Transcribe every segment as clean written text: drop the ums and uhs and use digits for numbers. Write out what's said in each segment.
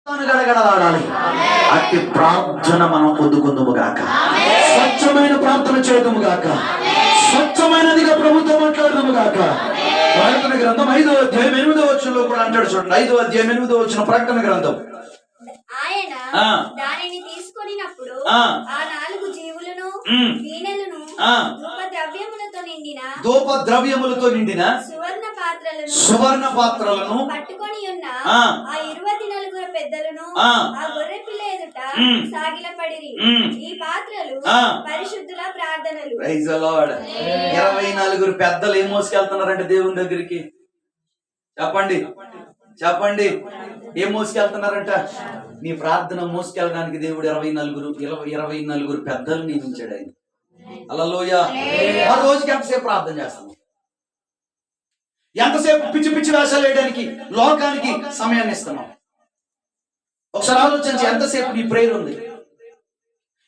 గడగడలాడాలి. అట్టి ప్రార్థన మనం పొందుకుందుము గాక. స్వచ్ఛమైన ప్రార్థన చేయదుము గాక. స్వచ్ఛమైనదిగా ప్రభుత్వం మాట్లాడదుము గాక. ప్రకటన గ్రంథం 5వ అధ్యాయం 8వ వచనంలో కూడా అంటాడు చూడండి. 5వ అధ్యాయం 8వ వచనం ప్రకటన గ్రంథం. ఆయన దానిని తీసుకొనినప్పుడు ఆ 4 జీవులను వీణలను ధూప ద్రవ్యములతో నిండిన సువర్ణ పాత్రలను పట్టుకొని ఉన్న ఆ 24 పెద్దలను ఆ గొర్రె పిల్ల ఎదుట సాగిలపడిరి. ఈ పాత్రలు పరిశుద్ధుల ప్రార్థనలు. Praise the lord. 24 పెద్దలు ఏం మోసుకెళ్తున్నారంటే దేవుని దగ్గరికి? చెప్పండి చెప్పండి, ఏం మోసుకెళ్తున్నారంట? నీ ప్రార్థన మోసుకెళ్ళడానికి దేవుడు 24 పెద్దలు నియమించాడు. ఆయన హల్లెలూయా. ఆ రోజుకి ఎంతసేపు ప్రార్థన చేస్తాం? ఎంతసేపు పిచ్చి పిచ్చి వేషాలు వేయడానికి లోకానికి సమయాన్ని ఇస్తున్నాం? ఒకసారి ఆలోచించి, ఎంతసేపు నీ ప్రేయర్ ఉంది?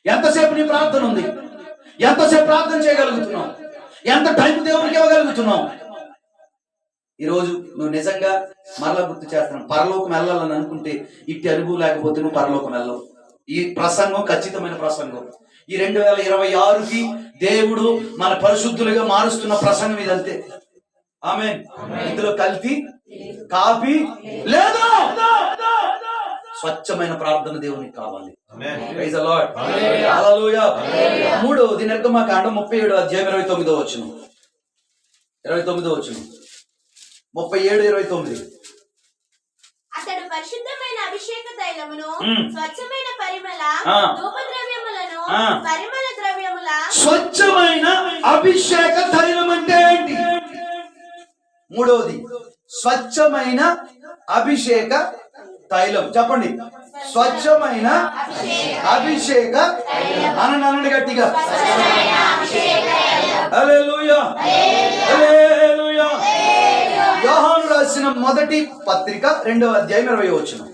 ఎంతసేపు నీ ప్రార్థన ఉంది? ఎంతసేపు ప్రార్థన చేయగలుగుతున్నావు? ఎంత టైం దేవునికి ఇవ్వగలుగుతున్నావు? ఈరోజు నువ్వు నిజంగా మరలా గుర్తు చేస్తున్నావు, పరలోకం వెళ్ళాలని అనుకుంటే ఇట్టి అనుభవం లేకపోతే నువ్వు పరలోకం వెళ్ళవు. ఈ ప్రసంగం ఖచ్చితమైన ప్రసంగం. ఈ 2026కి దేవుడు మన పరిశుద్ధులుగా మారుస్తున్న ప్రసంగం ఇదంతే. ఆమేన్. ఇందులో కల్తీ కాపీ లేదు. స్వచ్ఛమైన ప్రార్థన దేవునికి కావాలి. Praise the lord. హల్లెలూయా. 3వది నిర్గమకాండం 37వ అధ్యాయం 29వ వచనం. 29వ వచనం. 37:29. అతడు పరిశుద్ధమైన అభిషేక తైలమును స్వచ్ఛమైన పరిమళ ధూపద్రవ్యములను పరిమళ ద్రవ్యముల. స్వచ్ఛమైన అభిషేక తైలం అంటే ఏంటి? 3వది స్వచ్ఛమైన అభిషేక తైలం. చెప్పండి, స్వచ్ఛమైన అభిషేక. అనండి గట్టిగా. హల్లెలూయా హల్లెలూయా. యోహాను రాసిన మొదటి పత్రిక 2వ అధ్యాయం 20వ వచనం.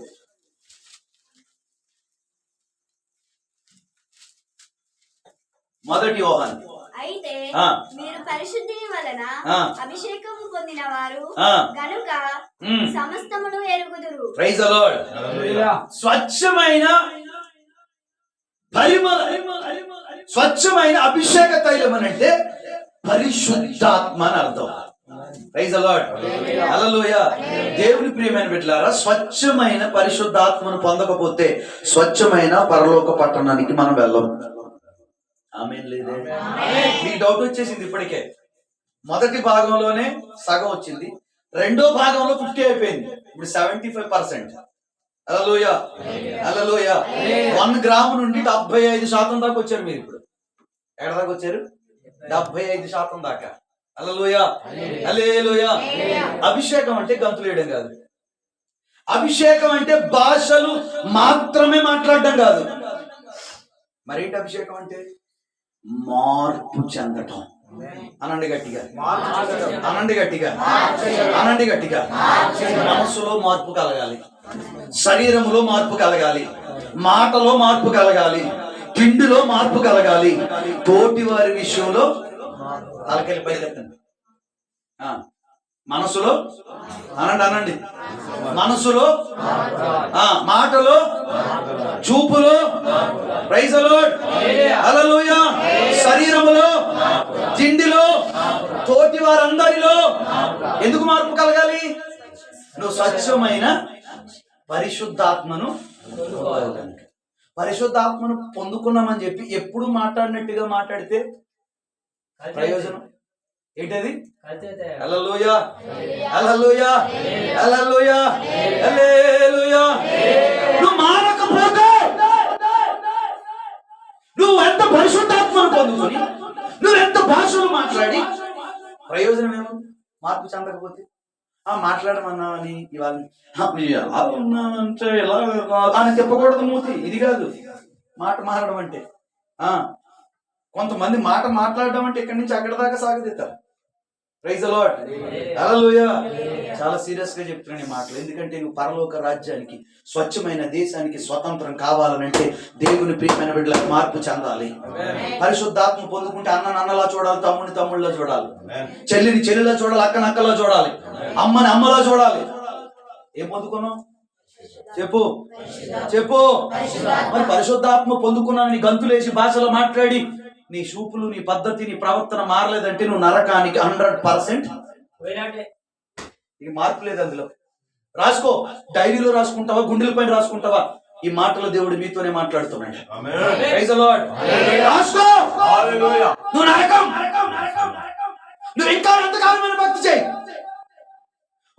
మొదటి యోహాను. అయితే మీరు పరిశుద్ధిని వలన అభిషేకము పొందిన వారు గనుక సమస్తమును ఎరుగుదురు. Praise the lord. స్వచ్ఛమైన పరిమళ, స్వచ్ఛమైన అభిషేక తైలం అని అంటే పరిశుద్ధాత్మ అని అర్థం. Praise the lord. హల్లెలూయా. దేవుని ప్రియమైన బిడ్డలారా, స్వచ్ఛమైన పరిశుద్ధాత్మను పొందకపోతే స్వచ్ఛమైన పరలోక పట్టణానికి మనం వెళ్ళం. ఆమేన్. లేదే? మీకు డౌట్ వచ్చేసింది ఇప్పటికే. మొదటి భాగంలోనే సగం వచ్చింది, రెండో భాగంలో 50 అయిపోయింది. ఇప్పుడు 75%. హల్లెలూయా హల్లెలూయా. 1 గ్రాము నుండి 75% దాకా వచ్చారు మీరు. ఇప్పుడు ఎక్కడ దాకా వచ్చారు? 75% దాకా. హల్లెలూయా హల్లెలూయా. అభిషేకం అంటే గంతులు వేయడం కాదు. అభిషేకం అంటే భాషలు మాత్రమే మాట్లాడడం కాదు. మరేంటి అభిషేకం అంటే? మార్పు చెందటం. అనండి గట్టిగా. అనండి గట్టిగా. అనండి గట్టిగా. మనసులో మార్పు కలగాలి, శరీరంలో మార్పు కలగాలి, మాటలో మార్పు కలగాలి, తిండిలో మార్పు కలగాలి, తోటి వారి విషయంలో తలకెళ్ళి పైకెత్తండి. మనసులో అనండి. మనసులో, మాటలో, చూపులో, ప్రైజ్ ది లార్డ్, హల్లెలూయా, శరీరములో, తిండిలో, తోటి వారందరిలో ఎందుకు మార్పు కలగాలి? నువ్వు స్వచ్ఛమైన పరిశుద్ధాత్మను పరిశుద్ధాత్మను పొందుకున్నామని చెప్పి ఎప్పుడు మాట్లాడినట్టుగా మాట్లాడితే ప్రయోజనం ఏంటది? హల్లెలూయా హల్లెలూయా హల్లెలూయా హల్లెలూయా. నువ్వు మారకపోతే, నువ్వు ఎంత పరిశుద్ధాత్మను పొందుకొని నువ్వెంత భాషలు మాట్లాడి ప్రయోజనం ఏమో? మార్పు చెందకపోతే మాట్లాడమన్నావని ఇవాళ ఎలా ఉన్నానంటే ఎలా అని చెప్పకూడదు. మూతి ఇది కాదు మాట మారడం అంటే. కొంతమంది మాట మాట్లాడడం అంటే ఇక్కడి నుంచి అక్కడి దాకా సాగదీస్తారు. Praise the lord. హల్లెలూయా. చాలా సీరియస్ గా చెప్తున్నాను ఈ మాటలు. ఎందుకంటే నువ్వు పరలోక రాజ్యానికి, స్వచ్ఛమైన దేశానికి స్వతంత్రం కావాలనంటే దేవుని ప్రియమైన బిడ్డలకు మార్పు చెందాలి. పరిశుద్ధాత్మ పొందుకుంటే అన్నని అన్నలా చూడాలి, తమ్ముడిని తమ్ముళ్ళలా చూడాలి, చెల్లిని చెల్లిలా చూడాలి, అక్కని అక్కలా చూడాలి, అమ్మని అమ్మలా చూడాలి. ఏం పొందుకున్నావు? చెప్పు చెప్పు. మరి పరిశుద్ధాత్మ పొందుకున్నాను నీ గంతులేసి భాషలో మాట్లాడి నీ చూపులు నీ పద్ధతి నీ ప్రవర్తన మారలేదంటే నువ్వు నరకానికి 100% ఈ మార్పు లేదు అందులో. రాసుకో, డైరీలో రాసుకుంటావా, గుండెల పైన రాసుకుంటావా? ఈ మాటలు దేవుడు మీతోనే మాట్లాడుతున్నాడు. Praise the lord. రాసుకో. నువ్వు నరకం. నువ్వు ఇంకా ఎంతకాలమైన భక్తి చేయి.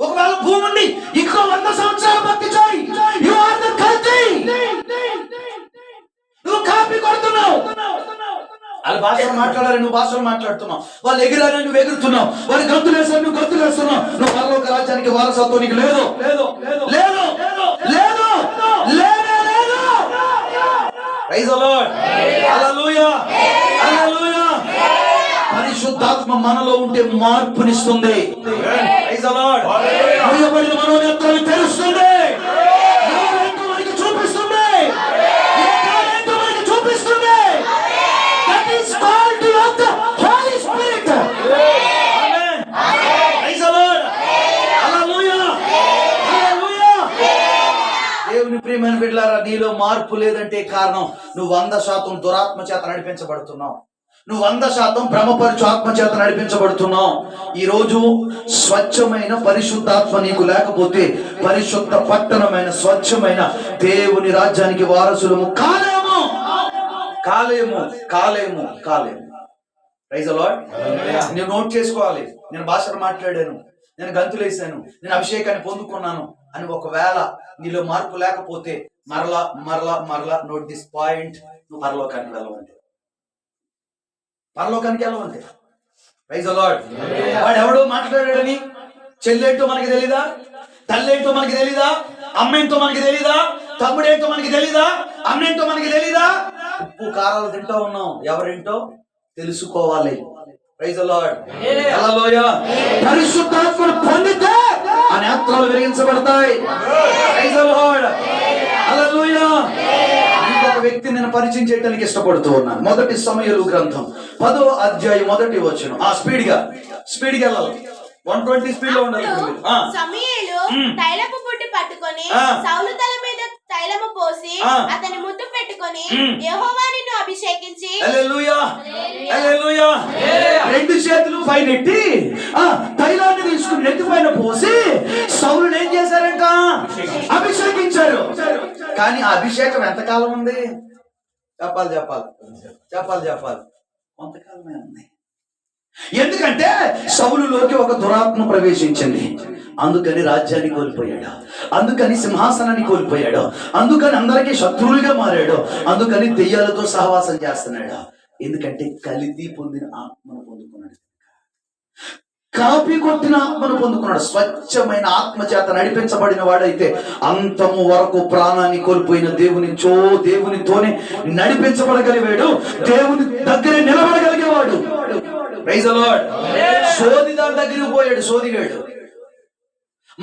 ఒకవేళ భూమి ఉండి ఇంకో 100 సంవత్సరాలు భక్తి చేయి. యు ఆర్ ద కల్తీ. నువ్వు కాపీ కొడుతున్నావు. వాళ్ళు భాషలు మాట్లాడారు, నువ్వు భాషలు మాట్లాడుతున్నావు. వాళ్ళు ఎగిరారని నువ్వు ఎగురుతున్నావు. వాళ్ళు గంతులు వేసారు, నువ్వు గంతులు వేస్తున్నావు. నువ్వు పరలోక రాజ్యానికి వారసత్వం నీకు లేదు లేదు లేదు లేదు లేదు. Praise the lord. Hallelujah hallelujah. పరిశుద్ధాత్మ మనలో ఉంటే మార్పునిస్తుంది. Praise the lord. మూయబడిన మనోనేత్రాలు తెరుస్తుంది. ఎవరేంటో మనకి చూపిస్తుంది. ఏంటో మనకి చూపిస్తుంది. That is called of the Holy Spirit. Amen. Praise the Lord. Hallelujah. Hallelujah. దేవుని ప్రియమైన బిడ్డలారా, నీలో మార్పు లేదంటే కారణం నువ్వు 100% దురాత్మ చేత నడిపించబడుతున్నావు. నువ్వు 100% భ్రమపరచు ఆత్మ చేత నడిపించబడుతున్నావు. ఈ రోజు స్వచ్ఛమైన పరిశుద్ధాత్మ నీకు లేకపోతే పరిశుద్ధ పట్టణమైన స్వచ్ఛమైన దేవుని రాజ్యానికి వారసులము కాలేము కాలేము కాలేము కాలేము. Praise the lord. నేను నోట్ చేసుకోవాలి. నేను భాషను మాట్లాడాను, నేను గంతులేసాను, నేను అభిషేకాన్ని పొందుకున్నాను అని ఒకవేళ నీలో మార్పు లేకపోతే మరలా మరలా మరలా నోట్ దిస్ పాయింట్. నువ్వు పరలోకానికి వెళ్ళవంటే పరలోకానికి వెళ్ళవంటే. Praise the lord. వాడు ఎవడో మాట్లాడాడని చెల్లెంటో మనకి తెలీదా, తల్లేంటో మనకి తెలీదా, అమ్మేంటో మనకి తెలీదా, తమ్ముడేంటో మనకి తెలీదా, అమ్మేంటో మనకి తెలీదా? ఉప్పు కారాలు తింటూ ఉన్నాం. ఎవరేంటో తెలుసుకోవాలి. Praise the lord. హల్లెలూయా. పరిశుద్ధాత్మను పొందితే ఆ నేత్రాలు వెలిగించబడతాయి. Praise the lord. హల్లెలూయా. ఇంకొక వ్యక్తిని నేను పరిచయం చేయడానికి ఇష్టపడుతూ ఉన్నాను. మొదటి సమూయేలు గ్రంథం 10వ అధ్యాయం 1వ వచనం. స్పీడ్ గా వెళ్ళాలి. 120 స్పీడ్ లో ఉండాలి. సమూయేలు తైలపు బుడ్డి పట్టుకొని సౌలు తల మీద తైలము పోసి అతని ముద్దు పెట్టుకొని యెహోవా నిన్ను అభిషేకించి. హల్లెలూయా హల్లెలూయా. రెండు చేతులు పైనెట్టి తైలాన్ని తీసుకుని నెత్తి పైన పోసి సౌలుని ఏం చేశారంట? అభిషేకించారు. కానీ ఆ అభిషేకం ఎంతకాలం ఉంది? చెప్పాలి కొంతకాలమే ఉంది. ఎందుకంటే సౌలులోకి ఒక దురాత్మ ప్రవేశించింది. అందుకని రాజ్యాన్ని కోల్పోయాడు, అందుకని సింహాసనాన్ని కోల్పోయాడు, అందుకని అందరికీ శత్రువులుగా మారాడు, అందుకని దెయ్యాలతో సహవాసం చేస్తున్నాడు. ఎందుకంటే కల్తీ పొందిన ఆత్మను పొందుకున్నాడు, కాపీ కొట్టిన ఆత్మను పొందుకున్నాడు. స్వచ్ఛమైన ఆత్మ చేత నడిపించబడిన వాడైతే అంతము వరకు ప్రాణాన్ని కోల్పోయిన దేవునితోనే నడిపించబడగలిగాడు, దేవుని దగ్గర నిలబడగలిగేవాడు. Praise the lord. సోది దాని దగ్గరికి పోయాడు, సోదిగాడు.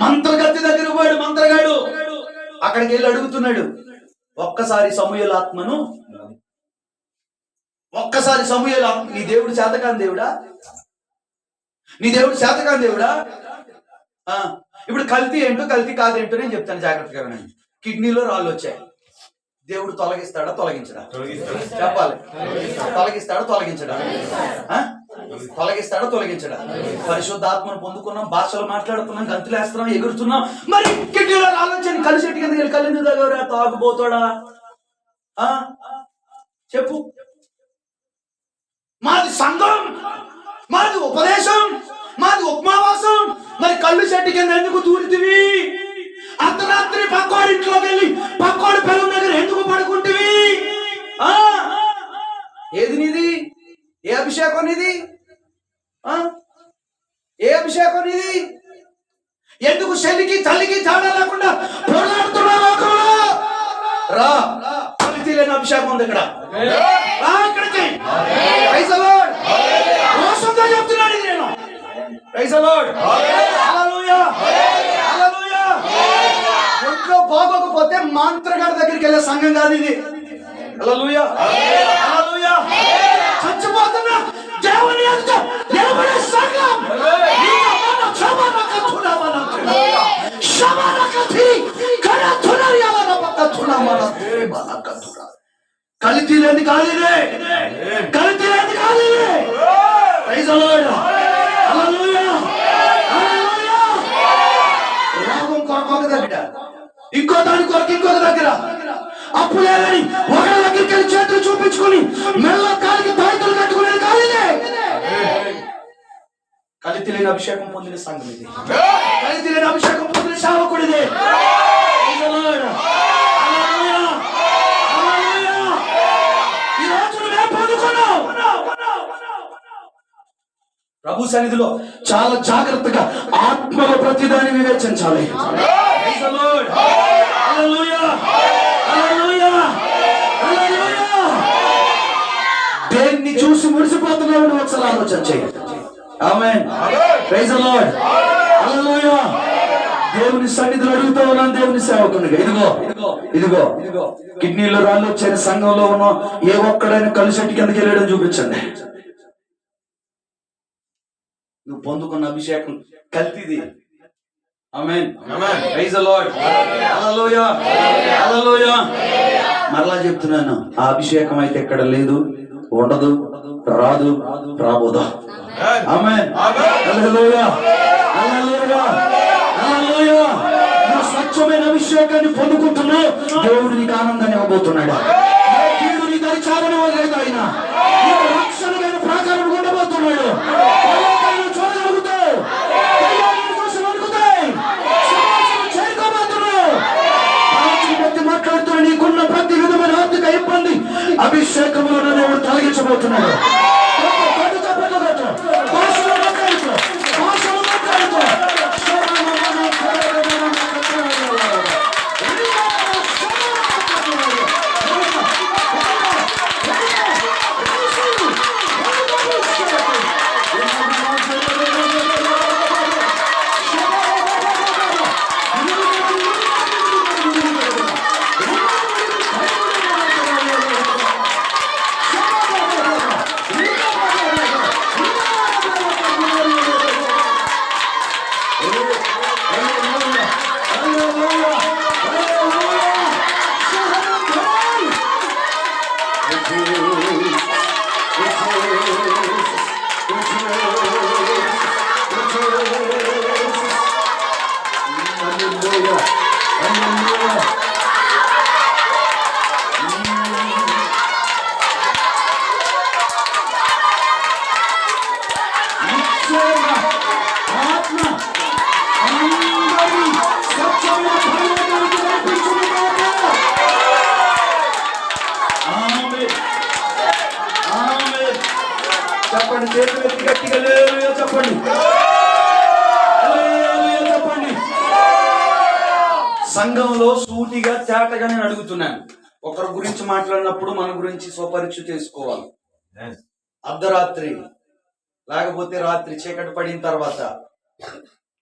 మంత్రగత్తి దగ్గరికి పోయాడు, మంత్రగాడు. అక్కడికి వెళ్ళి అడుగుతున్నాడు, ఒక్కసారి సమూయేలు ఆత్మను నీ దేవుడు చేతకాని దేవుడా? నీ దేవుడు చేతకాని దేవుడా? ఇప్పుడు కల్తీ ఏంటో కల్తీ కాదేంటో నేను చెప్తాను, జాగ్రత్తగా వినండి. కిడ్నీలో రాళ్ళు వచ్చాయి. దేవుడు తొలగిస్తాడా తొలగించడా? చెప్పాలి. తొలగిస్తాడా తొలగించడా? తొలగిస్తాడా తొలగించడా? పరిశుద్ధాత్మను పొందుకున్నాం, భాషలు మాట్లాడుతున్నాం, గంతులు వేస్తున్నాం, ఎగురుతున్నాం. మరి కిడ్నీలో రాళ్ళొచ్చాయి, కలిసి చెట్టు కింద కళ్ళు దగ్గర తాగుపోతాడా? చెప్పు. మాది సంఘం, మాది ఉపదేశం, మాది ఉపమావాసం. మరి కళ్ళు చెట్టు కింద ఎందుకు దూరితివి? అర్ధరాత్రి పక్కోడి ఇంట్లోకి వెళ్ళి పక్కోడి పిల్లల దగ్గర ఎందుకు పడుకుంటివి? ఏది నీది? ఏ అభిషేకం నీది? ఏ అభిషేకం నీది? ఎందుకు చెల్లికి తల్లికి తేడా లేకుండా పోరాడుతున్నావు? రా, కల్తీ లేని అభిషేకం ఉంది ఇక్కడ. రా ఇక్కడికి. Praise the lord. మోసంగా చెప్తున్నాడు ఇది నేను. Praise the lord. Hallelujah hallelujah. ఒంట్లో బాగోకపోతే మంత్రగాడి దగ్గరికి వెళ్ళే సంఘం కాదు ఇది. హల్లెలూయా హల్లెలూయా. చచ్చిపోతున్నా దేవుని ఎదుట నిలబడే సంఘం. శమనకథి కరతునరియా కలితి లేని ఖాళీనే, కలితి లేని ఖాళీనే. Praise the lord. Hallelujah, hallelujah. రోగం కొరకు ఒక దగ్గర, ఇంకో దాని కొరకు ఇంకొక దగ్గర, అప్పు లేదని ఒకరి దగ్గరికి వెళ్ళి చేతులు చూపించుకొని మెల్ల కాలికి తాయితులు కట్టుకునేది ఖాళీనే. కలితి లేని అభిషేకం పొందిన సంఘం ఇది, కలితి లేని అభిషేకం పొందిన సేవకుడిది. ప్రభు సన్నిధిలో చాలా జాగ్రత్తగా ఆత్మలో ప్రతిదాన్ని వివేచించాలి. దేన్ని చూసి మురిసిపోతున్నావు ఒకసారి ఆలోచన చేయండి. Amen. Praise the lord. Hallelujah. దేవుని సన్నిధిలో అడుగుతూ ఉన్నాను దేవుని సేవకునిగా, ఇదిగో కిడ్నీలో రాళ్ళు వచ్చే సంఘంలో ఉన్న ఏ ఒక్కడైనా కలిసెట్టి కిందకి వెళ్ళడం చూపించండి. నువ్వు పొందుకున్న అభిషేకం కల్తీది. Amen. Praise the lord. Hallelujah, hallelujah. మరలా చెప్తున్నాను, ఆ అభిషేకం అయితే ఎక్కడ లేదు, ఉండదు, రాదు, రాబోదు. ఆమేన్. హల్లెలూయా, హల్లెలూయా, హల్లెలూయా. నువ్వు స్వచ్ఛమైన అభిషేకాన్ని పొందుకుంటున్నావు, దేవుడు నీకు ఆనందాన్ని ఇవ్వబోతున్నాడు. కీడు నీ దరి చావనివ్వలేదు ఆయన, నీకు రక్షణమైన ప్రాకారం ఉండబోతున్నాడు. చూడగలుగుతావు, చూసి వణుకుతాయి, చేరుకోబోతున్నావు. ప్రతి మాట్లాడుతున్న నీకున్న ప్రతి విధమైన ఆర్థిక ఇబ్బంది అభిషేకంలో దేవుడు తొలగించబోతున్నాడు. చెప్పండి, చేతులు ఎత్తి గట్టిగా హల్లెలూయా చెప్పండి, హల్లెలూయా చెప్పండి. సంఘంలో సూటిగా తేటగా నేను అడుగుతున్నాను, ఒకరి గురించి మాట్లాడినప్పుడు మన గురించి స్వపరీక్ష చేసుకోవాలి. అర్ధరాత్రి లేకపోతే రాత్రి చీకటి పడిన తర్వాత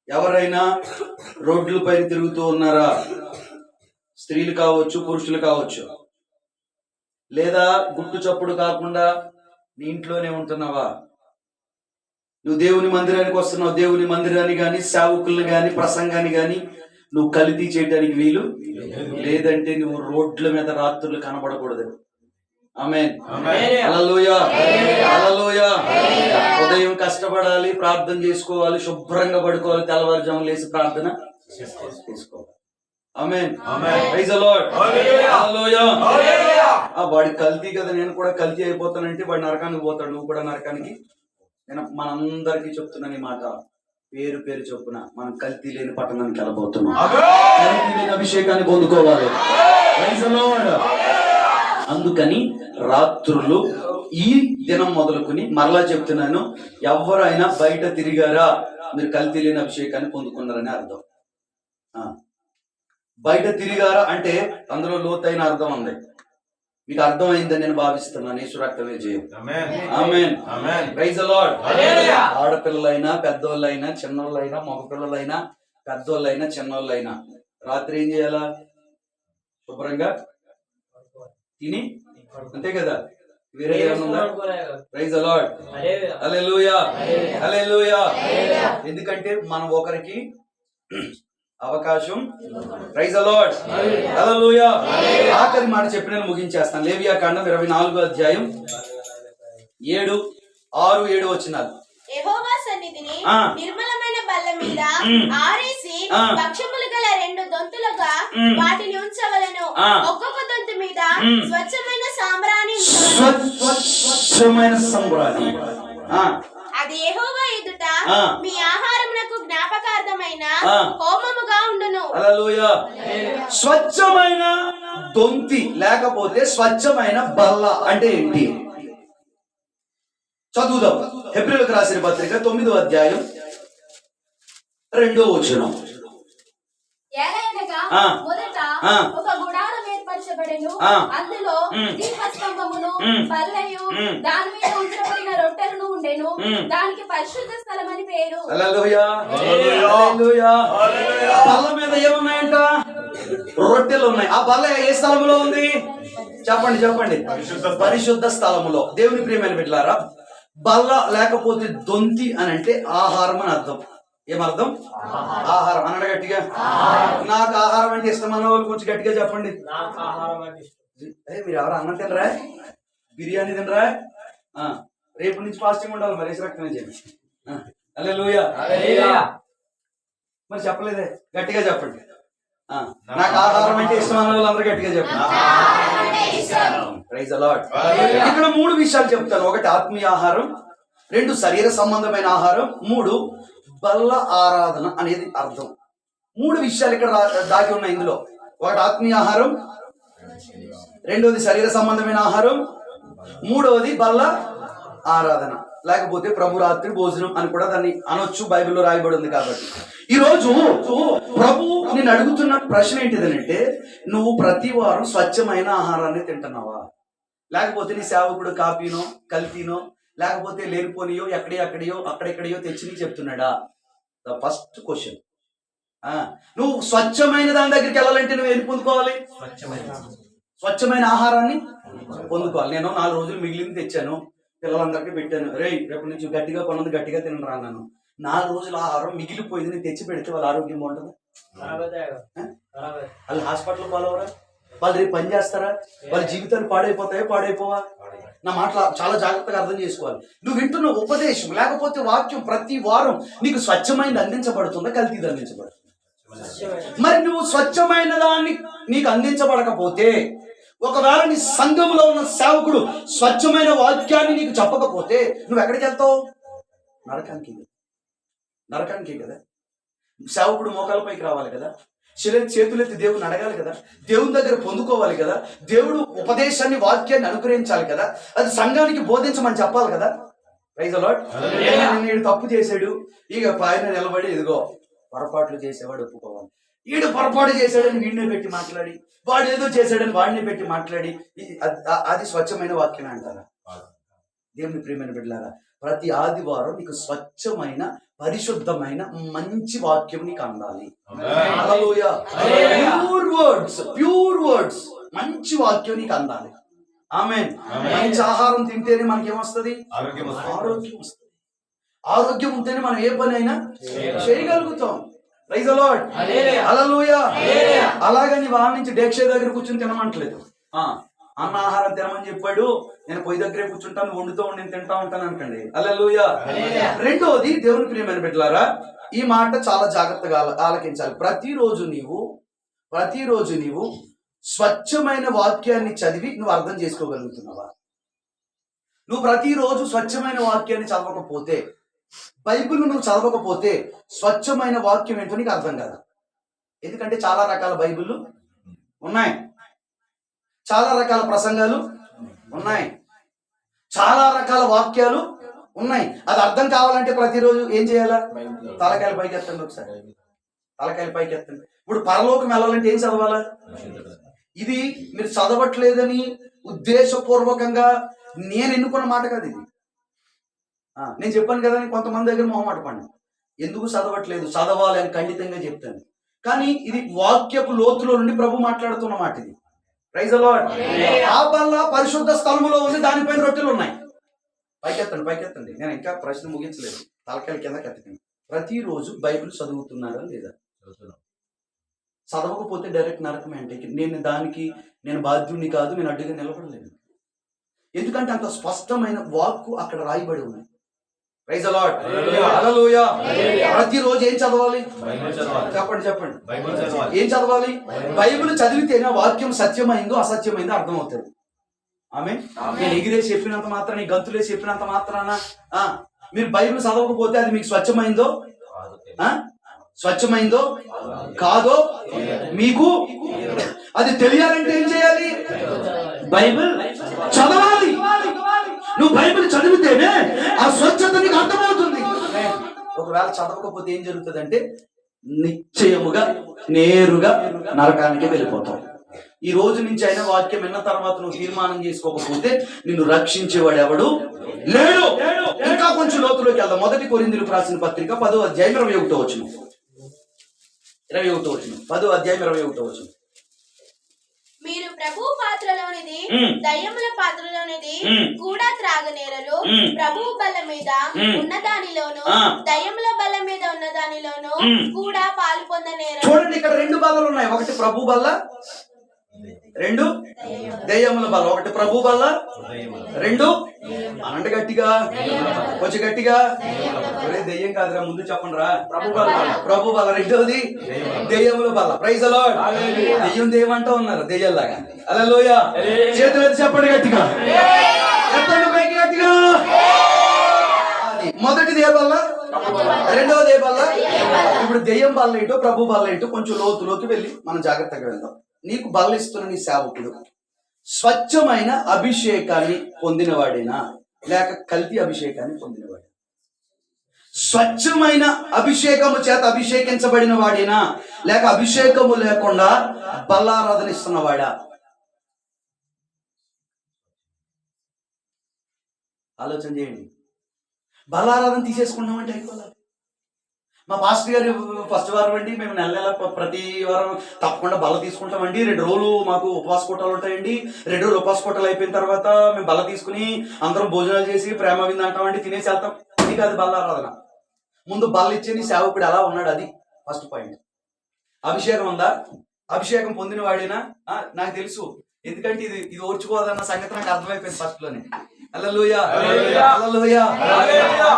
ఎవరైనా రోడ్ల పైన తిరుగుతూ ఉన్నారా? స్త్రీలు కావచ్చు, పురుషులు కావచ్చు. లేదా గుట్టు చప్పుడు కాకుండా నీ ఇంట్లోనే ఉంటున్నావా? నువ్వు దేవుని మందిరానికి వస్తున్నావు, దేవుని మందిరాన్ని గాని, సేవకుల్ని గాని, ప్రసంగాన్ని గాని నువ్వు కల్తీ చేయడానికి వీలు లేదంటే నువ్వు రోడ్ల మీద రాత్రులు కనబడకూడదు. ఆమేన్. హల్లెలూయా, హల్లెలూయా. ఉదయం కష్టపడాలి, ప్రార్థన చేసుకోవాలి, శుభ్రంగా పడుకోవాలి, తెల్లవారుజాము లేచి ప్రార్థన చేసుకోవాలి. Amen. Praise the lord. Hallelujah. వాడి కల్తీ కదా, నేను కూడా కల్తీ అయిపోతానంటే వాడు నరకానికి పోతాడు, నువ్వు కూడా నరకానికి. నేను మనందరికీ చెప్తున్నాను ఈ మాట, పేరు పేరు చొప్పున మనం కల్తీ లేని పట్టణానికి వెళ్ళబోతున్నాం. కల్తీ లేని అభిషేకాన్ని పొందుకోవాలి. Praise the lord. అందుకని రాత్రులు ఈ దినం మొదలుకొని మరలా చెప్తున్నాను, ఎవరైనా బయట తిరిగారా మీరు కల్తీ లేని అభిషేకాన్ని పొందుకున్నారని అర్థం. బయట తిరిగారా అంటే అందులో లోతైన అర్థం ఉంది. మీకు అర్థమైందని నేను భావిస్తున్నాను. యేసు రక్తమే జయం. ఆమేన్. Praise the lord. ఆడపిల్లలైనా, పెద్దోళ్ళైనా, చిన్నోళ్ళైనా, మగపిల్లలైనా, పెద్దోళ్ళైనా, చిన్నోళ్ళైనా రాత్రి ఏం చేయాలా? శుభ్రంగా తిని, అంతే కదా. వేరే ఏమన్నా? Praise the lord. Hallelujah, hallelujah. ఎందుకంటే మనం ఒకరికి అవకాశం. Praise the lord. హల్లెలూయా. ఆఖరి మాట చెప్పి నేను ముగించేస్తాను. లేవియాకాండం 24వ అధ్యాయం 7, 6, 7 వచనాలు. యెహోవా సన్నిధిని నిర్మలమైన బల్ల మీద ఆరేసి పక్షములు గల 2 దొంతులుగా వాటిని ఉంచవలెను. ఒక్కొక్క దొంతు మీద స్వచ్ఛమైన సాంబ్రాణి అది యెహోవా ఎదుట మీ ఆహారమునకు జ్ఞాపకార్థమైన హోమముగా ఉండును. హల్లెలూయా. స్వచ్ఛమైన దొంతి లేకపోతే స్వచ్ఛమైన బల్ల అంటే ఏంటి? చదువుదాం. హెబ్రీయులకు రాసిన పత్రిక 9వ అధ్యాయం 2వ వచనం. మొదట ఒక గుడారం ఏర్పరచబడెను. అందులో దీపస్తంభమును బల్లయు దాని మీద ఉంచబడిన రొట్టెలను ఉండెను. దానికి పరిశుద్ధ స్థలం అని పేరు. హల్లెలూయా. హల్లెలూయా. బల్ల మీద ఏమున్నాయంట? రొట్టెలు ఉన్నాయి. ఆ బల్ల ఏ స్థలములో ఉంది? చెప్పండి చెప్పండి. పరిశుద్ధ స్థలములో. దేవుని ప్రియమైన బిడ్డలారా, బల్ల లేకపోతే దొంతి అని అంటే ఆహారం అని అర్థం. ఏమర్థం? ఆహారం అన్నాడు గట్టిగా. నాకు ఆహారం అంటే ఇష్టం అన్న వాళ్ళు కొంచెం గట్టిగా చెప్పండి. మీరు ఎవరు అన్నం తినరా? బిర్యానీ తినరా? రేపు నుంచి ఫాస్టింగ్ ఉండాలి మరి. రక్తం చెప్పి హల్లెలూయా. మరి చెప్పలేదే, గట్టిగా చెప్పండి. నాకు ఆహారం అంటే ఇష్టం అన్న వాళ్ళు అందరూ గట్టిగా చెప్పండి. Praise the lord. ఇక్కడ 3 విషయాలు చెప్తాను. 1 ఆత్మీయ ఆహారం, 2 శరీర సంబంధమైన ఆహారం, 3 బల్ల ఆరాధన అనేది అర్థం. 3 విషయాలు ఇక్కడ దాగి ఉన్నాయి ఇందులో. 1 ఆత్మీయ ఆహారం, 2వది శరీర సంబంధమైన ఆహారం, 3వది బల్ల ఆరాధన లేకపోతే ప్రభు రాత్రి భోజనం అని కూడా దాన్ని అనొచ్చు. బైబిల్లో రాయబడి ఉంది కాబట్టి. ఈ రోజు ప్రభు నేను అడుగుతున్న ప్రశ్న ఏంటిదనంటే, నువ్వు ప్రతి వారం స్వచ్ఛమైన ఆహారాన్ని తింటున్నావా? లేకపోతే నీ సేవకుడు కాపీనో కల్తీనో లేకపోతే లేనిపోనియో ఎక్కడెక్కడియో అక్కడెక్కడియో తెచ్చి నీకు చెప్తున్నాడా? The first question. నువ్వు స్వచ్ఛమైన దాని దగ్గరికి వెళ్ళాలంటే నువ్వు ఏం పొందుకోవాలి? స్వచ్ఛమైన ఆహారాన్ని పొందుకోవాలి. నేను 4 రోజులు మిగిలింది తెచ్చాను, పిల్లలందరికీ పెట్టాను. రేపటి నుంచి గట్టిగా కొన్నది గట్టిగా తినరా అన్నాను. 4 రోజుల ఆహారం మిగిలిపోయింది నేను తెచ్చి పెడితే వాళ్ళ ఆరోగ్యం బాగుంటుంది? వాళ్ళు హాస్పిటల్ పాలవరా? వాళ్ళు రేపు పని చేస్తారా? వాళ్ళ జీవితాలు పాడైపోవా? నా మాటలు చాలా జాగ్రత్తగా అర్థం చేసుకోవాలి. నువ్వు వింటున్న ఉపదేశం లేకపోతే వాక్యం ప్రతి వారం నీకు స్వచ్ఛమైనది అందించబడుతుందా, కల్తీది అందించబడుతుందా? మరి నువ్వు స్వచ్ఛమైన దాన్ని నీకు అందించబడకపోతే, ఒకవేళ నీ సంఘంలో ఉన్న సేవకుడు స్వచ్ఛమైన వాక్యాన్ని నీకు చెప్పకపోతే నువ్వు ఎక్కడికి వెళ్తావు? నరకానికి కదా. సేవకుడు మోకాలపైకి రావాలి కదా, చేతులెత్తి దేవుని అడగాలి కదా, దేవుని దగ్గర పొందుకోవాలి కదా, దేవుడు ఉపదేశాన్ని వాక్యాన్ని అనుగ్రహించాలి కదా, అది సంఘానికి బోధించమని చెప్పాలి కదా. Praise the lord. వీడు తప్పు చేశాడు, ఇక పైన నిలబడి ఇదిగో పొరపాట్లు చేసేవాడు ఒప్పుకోవాలి. వీడు పొరపాటు చేశాడని వీడినే పెట్టి మాట్లాడి, వాడు ఏదో చేశాడని వాడిని పెట్టి మాట్లాడి, అది స్వచ్ఛమైన వాక్యమే అంటారా? దేవుని ప్రియమైన బిడ్డలారా, ప్రతి ఆదివారం నీకు స్వచ్ఛమైన పరిశుద్ధమైన మంచి వాక్యం నీకు అందాలి. హల్లెలూయా. ప్యూర్ వర్డ్స్ మంచి వాక్యం నీకు అందాలి. ఆమేన్. మంచి ఆహారం తింటేనే మనకి ఏమొస్తుంది? ఆరోగ్యం వస్తుంది. ఆరోగ్యం ఉంటేనే మనం ఏ పని అయినా చేయగలుగుతాం. Praise the lord. హల్లెలూయా. అలాగని వాళ్ళ నుంచి డేక్ష దగ్గర కూర్చొని తినమంటలేదు. అన్న ఆహారం తినమని చెప్పాడు, నేను పొయ్యి దగ్గరే కూర్చుంటాను, వండుతూ నేను తింటా ఉంటాను అనుకోండి. హల్లెలూయా. 2వది దేవుని ప్రియమైన బిడ్డలారా, ఈ మాట చాలా జాగ్రత్తగా ఆలకించాలి. ప్రతిరోజు నీవు స్వచ్ఛమైన వాక్యాన్ని చదివి నువ్వు అర్థం చేసుకోగలుగుతున్నావా? నువ్వు ప్రతిరోజు స్వచ్ఛమైన వాక్యాన్ని చదవకపోతే, బైబిల్ నువ్వు చదవకపోతే స్వచ్ఛమైన వాక్యం ఏంటో నీకు అర్థం కాదు. ఎందుకంటే చాలా రకాల బైబిళ్ళు ఉన్నాయి, చాలా రకాల ప్రసంగాలు ఉన్నాయి, చాలా రకాల వాక్యాలు ఉన్నాయి. అది అర్థం కావాలంటే ప్రతిరోజు ఏం చేయాలా? తలకాయలు పైకి ఎత్తండి. ఒకసారి తలకాయలు పైకి ఎత్తండి. ఇప్పుడు పరలోకం వెళ్ళాలంటే ఏం చదవాలా? ఇది మీరు చదవట్లేదని ఉద్దేశపూర్వకంగా నేను ఎన్నుకున్న మాట కాదు ఇది. నేను చెప్పాను కదా, కొంతమంది దగ్గర మొహమాట పడిన ఎందుకు చదవట్లేదు, చదవాలి అని ఖండితంగా చెప్తాను. కానీ ఇది వాక్యపు లోతులో నుండి ప్రభు మాట్లాడుతున్న మాట ఇది. Praise the lord. ఆ బల్ల పరిశుద్ధ స్థలములో ఉంది, దానిపైన రొట్టెలు ఉన్నాయి. పైకెత్తండి. నేను ఇంకా ప్రశ్న ముగించలేదు. తలకాయల కింద కత్తికండి. ప్రతిరోజు బైబిల్ చదువుతున్నారా లేదా? చదవకపోతే డైరెక్ట్ నరకమే అంటే నేను బాధ్యుడిని కాదు, నేను అడ్డుగా నిలబడలేను. ఎందుకంటే అంత స్పష్టమైన వాక్కు అక్కడ రాయబడి ఉంది. ప్రైజ్ ది లార్డ్, హల్లెలూయా. ప్రతిరోజు ఏం చదవాలి? చెప్పండి. ఏం చదవాలి? బైబిల్ చదివితేనే వాక్యం సత్యమైందో అసత్యమైందో అర్థమవుతుంది. ఆమేన్. నేను ఎగిరేసి చెప్పినంత మాత్రాన, గంతులేసి చెప్పినంత మాత్రాన మీరు బైబిల్ చదవకపోతే అది మీకు స్వచ్ఛమైందో కాదో మీకు అది తెలియాలంటే ఏం చేయాలి? బైబిల్ చదవాలి. నువ్వు బైబిల్ చదివితేనే ఆ స్వచ్ఛత నీకు అర్థమవుతుంది. ఒకవేళ చదవకపోతే ఏం జరుగుతుంది అంటే నిశ్చయముగా నేరుగా నరకానికి వెళ్ళిపోతావు. ఈ రోజు నుంచి అయినా వాక్యం విన్న తర్వాత నువ్వు తీర్మానం చేసుకోకపోతే నిన్ను రక్షించేవాడు ఎవడు లేడు. ఇంకా కొంచెం లోతులోకి వెళ్దాం. 1 కొరింథీయులకు రాసిన పత్రిక 10వ అధ్యాయం 21వ వచనం. 10వ అధ్యాయం 21వ వచనం. మీరు ప్రభు పాత్రలోనిది దయ్యముల పాత్రలోనిది కూడా త్రాగనేరరు. ప్రభు బల్ల మీద ఉన్న దానిలోను దయ్యముల బల్ల మీద ఉన్న దానిలోను కూడా పాలు పొందనేరరు. చూడండి, ఇక్కడ 2 బల్లలు ఉన్నాయి. ఒకటి ప్రభు బల్ల, 2 దయ్యముల బల్ల. ఒకటి ప్రభు బల్ల, 2 అనంటే గట్టిగా, కొంచెం గట్టిగా. దెయ్యం కాదురా, ముందు చెప్పండి రా. ప్రభు బల్ల, రెండోది దెయ్యముల బల్ల. Praise the lord. దెయ్యం అంటూ ఉన్నారు దెయ్యాల్లాగా. హల్లెలూయా. చేతులు ఎత్తి చెప్పండి గట్టిగా, ఎత్తండి పైకి గట్టిగా. అది మొదటిది ఏ బల్ల, రెండోది ఏ బల్ల. ఇప్పుడు దెయ్యం బల్ల ఏంటో ప్రభు బల్ల ఏంటో కొంచెం లోతులోకి వెళ్ళి మనం జాగ్రత్తగా వెళ్దాం. నీకు బల్ల ఇస్తున్న నీ సేవకుడు స్వచ్ఛమైన అభిషేకాన్ని పొందినవాడేనా లేక కల్తీ అభిషేకాన్ని పొందినవాడే? స్వచ్ఛమైన అభిషేకము చేత అభిషేకించబడిన వాడేనా లేక అభిషేకము లేకుండా బల్లారాధన ఇస్తున్నవాడా? ఆలోచన చేయండి. బల్లారాధన తీసేసుకున్నామంటే అయిపోవాలి. మా పాస్టర్ గారు ఫస్ట్ వారం అండి, మేము నెల ప్రతి వారం తప్పకుండా బల్ల తీసుకుంటామండి. 2 రోజులు మాకు ఉపవాస కూటాలు ఉంటాయండి. 2 రోజులు ఉపవాస కూటాలు అయిపోయిన తర్వాత మేము బల్ల తీసుకుని అందరం భోజనాలు చేసి ప్రేమ విందు అంటామండి, తినేసి వెళ్తాం. ఇది కాదు బల్లారాధన. ముందు బల్ల ఇచ్చే నీ సేవకుడు ఎలా ఉన్నాడు, అది ఫస్ట్ పాయింట్. అభిషేకం ఉందా? అభిషేకం పొందిన వాడేనా? నాకు తెలుసు, ఎందుకంటే ఇది ఓర్చుకోదన్న సంగతి నాకు అర్థమైపోయింది ఫస్ట్ లోనే. హల్లెలూయా, హల్లెలూయా.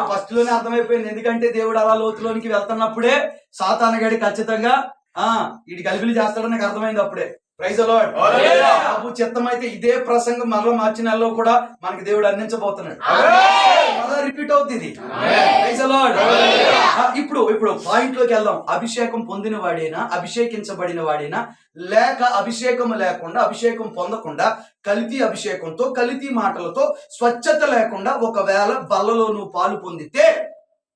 ఫస్ట్ లోనే అర్థమైపోయింది. ఎందుకంటే దేవుడు అలా లోతులోనికి వెళ్తున్నప్పుడే సాతానగాడి ఖచ్చితంగా వీడి కలిపిలి చేస్తాడని నాకు అర్థమైంది అప్పుడే. Praise the lord. ప్రభు చిత్తమైతే ఇదే ప్రసంగం మరలా మార్చి నెలలో కూడా మనకి దేవుడు అందించబోతున్నాడు. మళ్ళా రిపీట్ అవుతుంది ఇది. Praise the lord. ఇప్పుడు పాయింట్ లోకి వెళ్దాం. అభిషేకం పొందిన వాడేనా, అభిషేకించబడిన వాడేనా లేక అభిషేకం లేకుండా, అభిషేకం పొందకుండా కల్తీ అభిషేకంతో, కల్తీ మాటలతో, స్వచ్ఛత లేకుండా ఒకవేళ బల్లలో నువ్వు పాలు పొందితే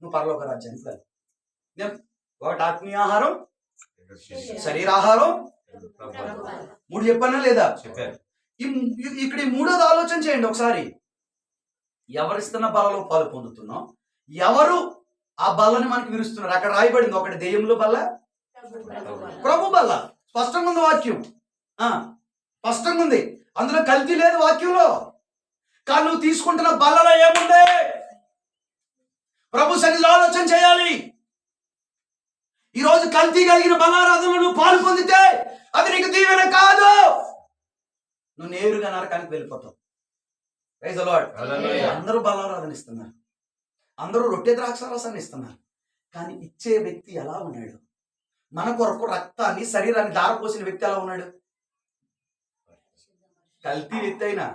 నువ్వు పరలోక రాజ్యానికి వెళ్ళాలి. ఒకటి ఆత్మీయ ఆహారం, శరీరాహారం, 3 చెప్పానా లేదా? ఇక్కడ ఈ 3వది ఆలోచన చేయండి ఒకసారి. ఎవరిస్తున్న బల్లలో పాలు పొందుతున్నాం, ఎవరు ఆ బల్లని మనకి విరుస్తున్నారు? అక్కడ రాయబడింది, ఒకటి దెయ్యముల బల్ల, ప్రభు బల్ల. స్పష్టంగా ఉంది వాక్యం, స్పష్టంగా ఉంది. అందులో కల్తీ లేదు వాక్యంలో. కానీ నువ్వు తీసుకుంటున్న బల్లలో ఏముంది? ప్రభు సన్నిధిలో ఆలోచన చేయాలి. ఈరోజు కల్తీ కలిగిన బల్లారాధనలో నువ్వు పాలు పొందితే అది నీకు దీవెన కాదు. నువ్వు నేరుగా నరకానికి వెళ్ళిపోతావు. Praise the lord. అందరూ బల్లారాధన ఇస్తున్నారు, అందరూ రొట్టె ద్రాక్షారసాన్ని ఇస్తున్నారు. కానీ ఇచ్చే వ్యక్తి ఎలా ఉన్నాడు? మన కొరకు రక్తాన్ని, శరీరాన్ని దారపోసిన వ్యక్తి ఎలా ఉన్నాడు? కల్తీ వ్యక్తి అయినా,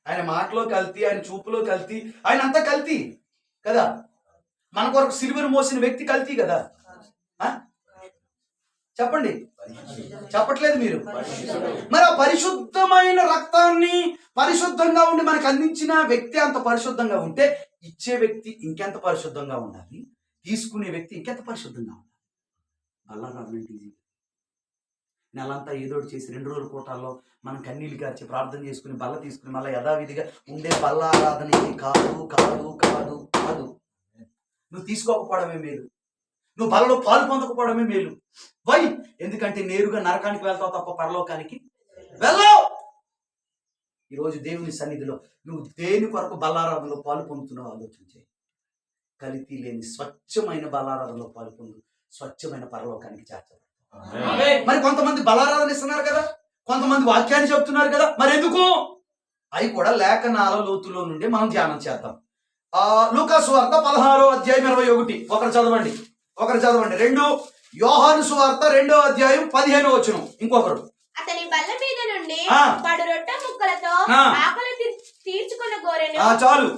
ఆయన మాటలో కల్తీ, ఆయన చూపులో కల్తీ, ఆయన అంతా కల్తీ కదా. మన కొరకు సిలువను మోసిన వ్యక్తి కల్తీ కదా. చెప్పండి, చెప్పట్లేదు మీరు? మరి ఆ పరిశుద్ధమైన రక్తాన్ని పరిశుద్ధంగా ఉండి మనకు అందించిన వ్యక్తి అంత పరిశుద్ధంగా ఉంటే ఇచ్చే వ్యక్తి ఇంకెంత పరిశుద్ధంగా ఉండాలి, తీసుకునే వ్యక్తి ఇంకెంత పరిశుద్ధంగా ఉండాలి. బల్లారాధన ఈజీ. నెలంతా ఏదోటి చేసి 2 రోజుల కూటాల్లో మనం కన్నీళ్ళు కార్చి ప్రార్థన చేసుకుని బల్ల తీసుకుని మళ్ళీ యథావిధిగా ఉండే బల్లారాధన ఇది కాదు కాదు కాదు కాదు. నువ్వు తీసుకోకపోవడమే మేలు, నువ్వు బలలో పాలు పొందకపోవడమే మేలు. వై? ఎందుకంటే నేరుగా నరకానికి వెళ్తావు తప్ప పరలోకానికి వెళ్ళావు. ఈరోజు దేవుని సన్నిధిలో నువ్వు దేని కొరకు బల్లారాధనలో పాలు పొందుతున్నావు ఆలోచన చేయి. కల్తీ లేని స్వచ్ఛమైన బల్లారాధనలో పాలు పొందు, స్వచ్ఛమైన పరలోకానికి చేర్చబడతావు. మరి కొంతమంది బలారాధన ఇస్తున్నారు కదా, కొంతమంది వాక్యాన్ని చెప్తున్నారు కదా, మరి ఎందుకు? అవి కూడా లేఖనాల లోతులో నుండి మనం ధ్యానం చేద్దాం. లూకా సువార్త 16వ అధ్యాయం 21. ఒకరు చదవండి. 2 యోహాను సువార్త 2వ అధ్యాయం 15వ వచనం. ఇంకొకరు. అతని బల్ల మీద నుండి పడు రొట్టె ముక్కలతో ఆకలి తీర్చుకున్న గోరెను. చాలు.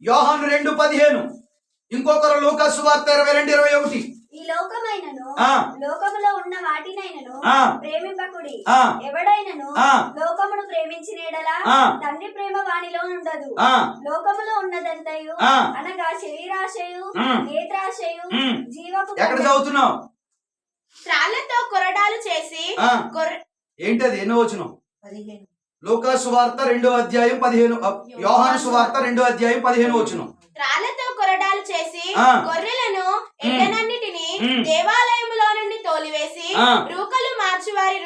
యోహాను 2:15. ఇంకొకరు లూకా సువార్త 22:21. ఈ లోకమైనను లోకములో ఉన్న వాటినైనను ప్రేమింపకుడి. ఎవడైనను లోకమును ప్రేమించిన యెడల తండ్రి ప్రేమ వానిలో ఉండదు. లోకములో ఉన్నదంతయు అనగా శరీరాశయు, నేత్రాశయు, జీవపు. ఎక్కడ చదువుతున్నావు? త్రాళ్లతో కొరడాలు చేసి. ఏంటది? ఎన్నో వచనం? లూకా సువార్త 2వ అధ్యాయం 15. యోహాను సువార్త 2వ అధ్యాయం 15వ వచనం. త్రాళ్లతో కొరడాలు చేసి గొర్రెలను ఎడ్లనన్నిటిని దేవాలయములో నుండి తోలివేసి రూకలు మార్చువారు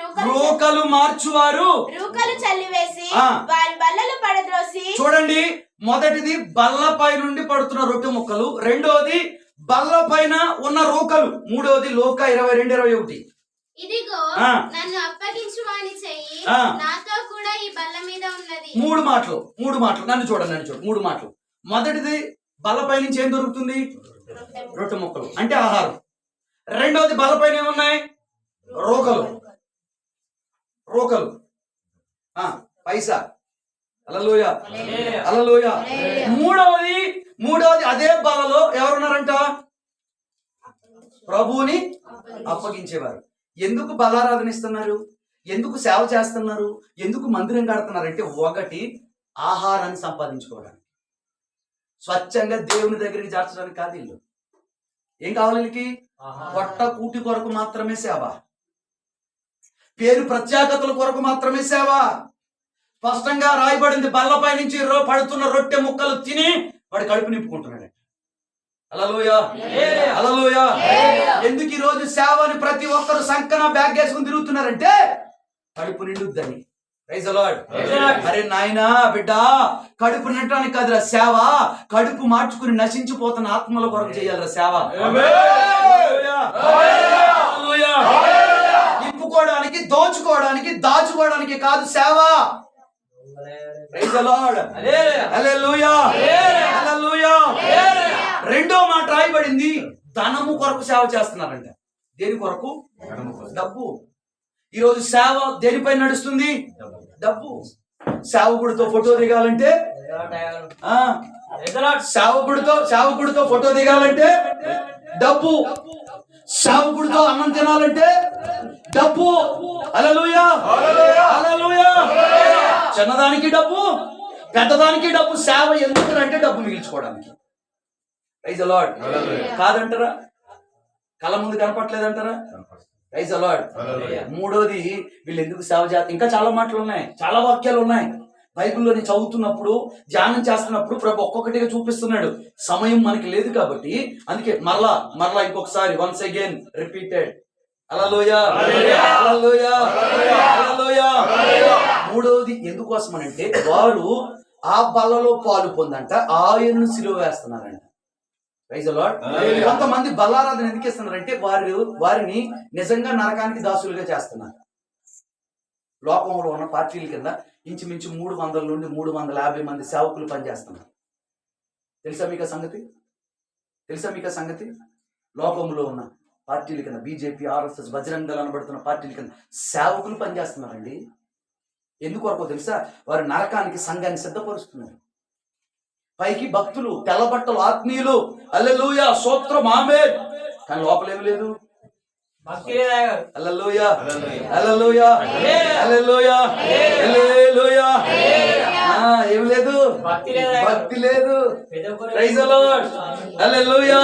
రూకలు చల్లివేసి వారి బల్లలు పడద్రోసి. చూడండి, మొదటిది బల్లపై నుండి పడుతున్న రొట్టె ముక్కలు, రెండోది బల్ల పైన ఉన్న రూకలు, మూడోది లూకా 22:21. ఇదిగో నన్ను అప్పగించు వాని చెయ్యి నాతో కూడా ఈ బల్ల మీద ఉన్నది. మూడు మాటలు నన్ను చూడండి. 3 మాటలు. మొదటిది బల్లపై నుంచి ఏం దొరుకుతుంది? రొట్టె ముక్కలు, అంటే ఆహారం. రెండోది బల్లపైన ఏమున్నాయి? రూకలు, పైసా. హల్లెలూయా. మూడవది అదే బల్లలో ఎవరున్నారంట? ప్రభువుని అప్పగించేవారు. ఎందుకు బలారాధన ఇస్తున్నారు? ఎందుకు సేవ చేస్తున్నారు? ఎందుకు మందిరం కడుతున్నారు అంటే, ఒకటి ఆహారాన్ని సంపాదించుకోవడానికి, స్వచ్ఛంగా దేవుని దగ్గరికి చేర్చడానికి కాదు. ఇల్లు ఏం కావాలి? వీళ్ళకి పొట్ట కూటి కొరకు మాత్రమే సేవ, పేరు ప్రత్యేకతల కొరకు మాత్రమే సేవ. స్పష్టంగా రాయబడింది, బల్లపై నుంచి పడుతున్న రొట్టె ముక్కలు తిని వాడు కడుపు నింపుకుంటున్నాడు. హల్లెలూయా. ఎందుకు ఈ రోజు సేవని ప్రతి ఒక్కరు సంకన బ్యాగ్ వేసుకుని తిరుగుతున్నారంటే, కడుపు నిండుద్దని. Praise the lord. అరే నాయనా, బిడ్డ, కడుపు నిండటానికి కాదురా సేవ, కడుపు మార్చుకుని నశించిపోతున్న ఆత్మల కొరకు చేయాలిరా సేవ. నింపుకోవడానికి, దోచుకోవడానికి, దాచుకోవడానికి కాదు సేవ. Praise the lord. హల్లెలూయా. రెండో మాట రాయబడింది, ధనము కొరకు సేవ చేస్తున్నారంట. దేని కొరకు? డబ్బు. ఈరోజు సేవ దేనిపై నడుస్తుంది? డబ్బు. సేవకుడితో ఫోటో దిగాలంటే, సేవకుడితో ఫోటో దిగాలంటే డబ్బు. సేవకుడితో అన్నం తినాలంటే డబ్బు. హల్లెలూయా. చిన్నదానికి డబ్బు, పెద్దదానికి డబ్బు. సేవ ఎందుకంటే డబ్బు మిగిల్చుకోవడానికి. Praise the lord. కాదంటారా? కళ్ళ ముందు కనపట్లేదంటారా? Praise the lord. మూడోది, వీళ్ళు ఎందుకు సేవ చేస్తారు? ఇంకా చాలా మాటలు ఉన్నాయి, చాలా వాక్యాలు ఉన్నాయి బైబిల్లో. నేను చదువుతున్నప్పుడు, ధ్యానం చేస్తున్నప్పుడు ప్రభు ఒక్కొక్కటిగా చూపిస్తున్నాడు. సమయం మనకి లేదు కాబట్టి, అందుకే మరలా ఇంకొకసారి, వన్స్ అగైన్ రిపీటెడ్. హల్లెలూయా. మూడోది ఎందుకోసం అంటే, వారు ఆ బల్లలో పాలు పొందంట ఆయనను సిలువ వేస్తున్నారంట. Praise the lord. కొంతమంది బల్లారాధన ఎందుకు ఇస్తున్నారంటే, వారిని నిజంగా నరకానికి దాసులుగా చేస్తున్నారు. లోకంలో ఉన్న పార్టీల కింద ఇంచుమించు 300 నుండి 350 మంది సేవకులు పనిచేస్తున్నారు. తెలుసా మీకు సంగతి? లోకంలో ఉన్న పార్టీల కింద, బీజేపీ, ఆర్ఎస్ఎస్, బజరంగ దళం అనబడుతున్న పార్టీల కింద సేవకులు పనిచేస్తున్నారండి. ఎందుకొరకు తెలుసా? వారు నరకానికి సంఘాన్ని సిద్ధపరుస్తున్నారు. పైకి భక్తులు, తెల్ల బట్టలు, ఆత్మీయులు, హల్లెలూయా, స్తోత్రం, ఆమేన్, కానీ లోపలేమి లేదు. హల్లెలూయా. ఏం లేదు, భక్తి లేదు. Praise the lord. హల్లెలూయా.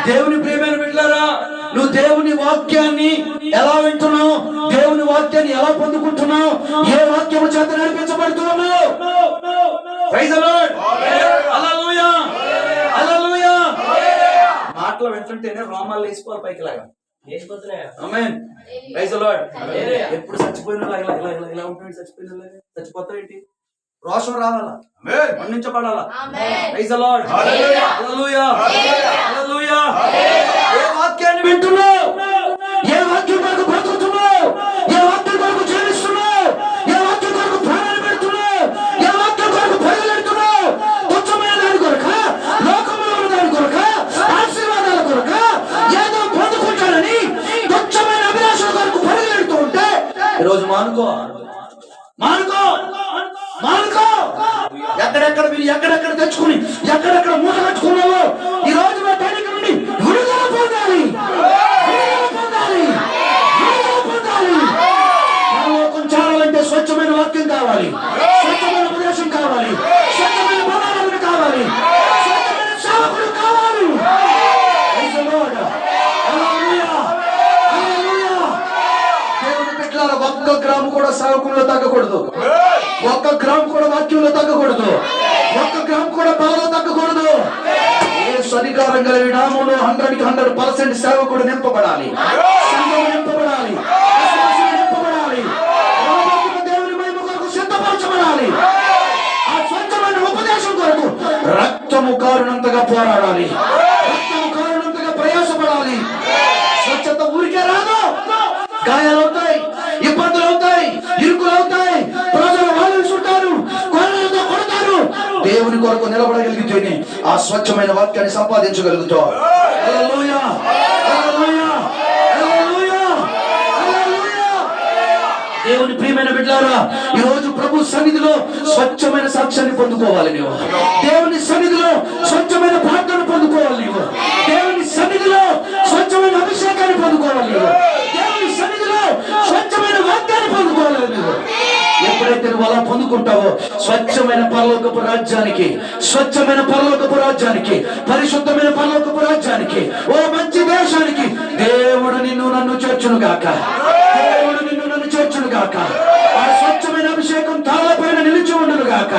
దేవుని ప్రియమైన బిడ్డలారా, నువ్వు దేవుని వాక్యాన్ని ఎలా వింటున్నావు? దేవుని వాక్యాన్ని ఎలా పొందుకుంటున్నావు? ఏ వాక్యము చేత నడిపించబడుతున్నావు? Praise the lord. హల్లెలూయా. మాటలు వింటుంటేనే రోమాలు వేసుకోవాలి పైకి లాగా. ఆమేన్. Praise the lord. ఎప్పుడు చచ్చిపోయిన ఇలా ఉంటుంది. చచ్చిపోతావు ఏంటి? రోషం రావాలా, ఆమేన్. మన్నించబడాలా. Amen. Praise the lord. Hallelujah. Hallelujah. Hallelujah. Hallelujah. ఏ వాక్యాన్ని వింటున్నావు? ఏ వాక్యం కొరకు బ్రతుకుతున్నావు? ఏ వాక్యం కొరకు జీవిస్తున్నావు? ఏ వాక్యం కొరకు ప్రాణాలు పెడుతున్నావు? ఏ వాక్యం కొరకు పరిగెడుతున్నావు? తుచ్చమైన దాని కొరక, లోకంలో ఉన్న దాని కొరక, ఆశీర్వాదాల కొరక, ఏదో పొందుకుంటానని తుచ్చమైన అభిలాషల కొరకు పరిగెడుతూ ఉంటే ఈరోజు మానుకో, మానుకో, మానుకో. ఎక్కడెక్కడ మీరు ఎక్కడెక్కడ తెచ్చుకుని ఎక్కడెక్కడ మూట కట్టుకున్నావో ఈ రోజు మా తల్లికి నుండి విడుదల పొందాలి, విడుదల పొందాలి, విడుదల పొందాలి. పరలోకం చేరాలంటే స్వచ్ఛమైన వాక్యం కావాలి, స్వచ్ఛమైన ఉపదేశం కావాలి, స్వచ్ఛమైన పదాలను కావాలి, స్వచ్ఛమైన సేవకులు కావాలి. Praise the Lord. Hallelujah. Hallelujah. దేవుని బిడ్డలారా, ఒక్క గ్రాము కూడా సేవకుల్లో తగ్గకూడదు, ఒక్క గ్రాము కూడా వాక్యంలో తగ్గకూడదు, ఒక్క గ్రాము కూడా బాధలో తగ్గకూడదు. ఏ అధికారం కలిగిన నామములో 100% సేవకుడు నింపబడాలి, సంఘము నింపబడాలి, విశ్వాసులు నింపబడాలి, రాబోతున్న దేవుని మహిమ కొరకు సిద్ధపరచబడాలి. ఆ స్వచ్ఛమైన ఉపదేశం కొరకు రక్తము కారునంతగా పోరాడాలి, రక్తము కారునంతగా ప్రయాసపడాలి. స్వచ్ఛత ఊరికే రాదు, గాయాలవుతాయి, ఇబ్బందులు అవుతాయి, ఇరుకులు అవుతాయి, ప్రజలు వాదించుంటారు, కొరలతో కొడతారు. దేవుని కొరకు నిలబడగలిగితేనే ఆ స్వచ్ఛమైన వాక్యాన్ని సంపాదించగలుగుతాం. హల్లెలూయా, హల్లెలూయా, హల్లెలూయా, హల్లెలూయా. దేవుని ప్రియమైన బిడ్డలారా, ఈ రోజు ప్రభు సన్నిధిలో స్వచ్ఛమైన సాక్ష్యాన్ని పొందుకోవాలి నీవు. దేవుని సన్నిధిలో స్వచ్ఛమైన ప్రార్థన పొందుకోవాలి నీవు. దేవుని సన్నిధిలో స్వచ్ఛమైన అభిషేకాన్ని పొందుకోవాలి నీవు. దేవుని సన్నిధిలో స్వచ్ఛమైన వాక్యాన్ని పొందుకోవాలి నీవు. ఎప్పుడైతే నువ్వు అలా పొందుకుంటావో స్వచ్ఛమైన పరలోకపు రాజ్యానికి, స్వచ్ఛమైన పరలోకపు రాజ్యానికి, పరిశుద్ధమైన పరలోకపు రాజ్యానికి, ఓ మంచి దేశానికి దేవుడు నిన్ను నన్ను చేర్చును గాక, దేవుడు నిన్ను నన్ను చేర్చును గాక. ఆ స్వచ్ఛమైన అభిషేకం తలపైన నిలిచి ఉండును గాక.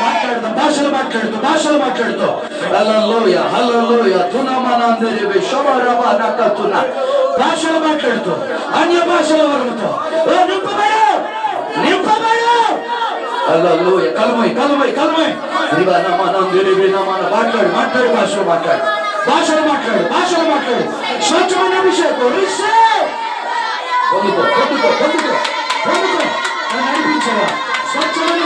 మాట్లాడుతూ భాషలు మాట్లాడుతూ భాషలు మాట్లాడుతూ హల్లెలూయా, హల్లెలూయా, తునమనందరివే శబరబా నకతున భాషలు మాట్లాడుతూ అన్య భాషల వరముతో ఓ నింపబడు, నింపబడు. హల్లెలూయా. కలమై కలమై కలమై రిబనమనందరివే నమన మాట్లాడు, మాట్లాడు, భాషలు మాట్లాడు, భాషలు మాట్లాడు, భాషలు మాట్లాడు. స్వచ్ఛమైన అభిషేకం రిసీవ్. పొందుకో, పొందుకో, పొందుకో, పొందుకో. నన్ను నడిపించవా స్వచ్ఛమైన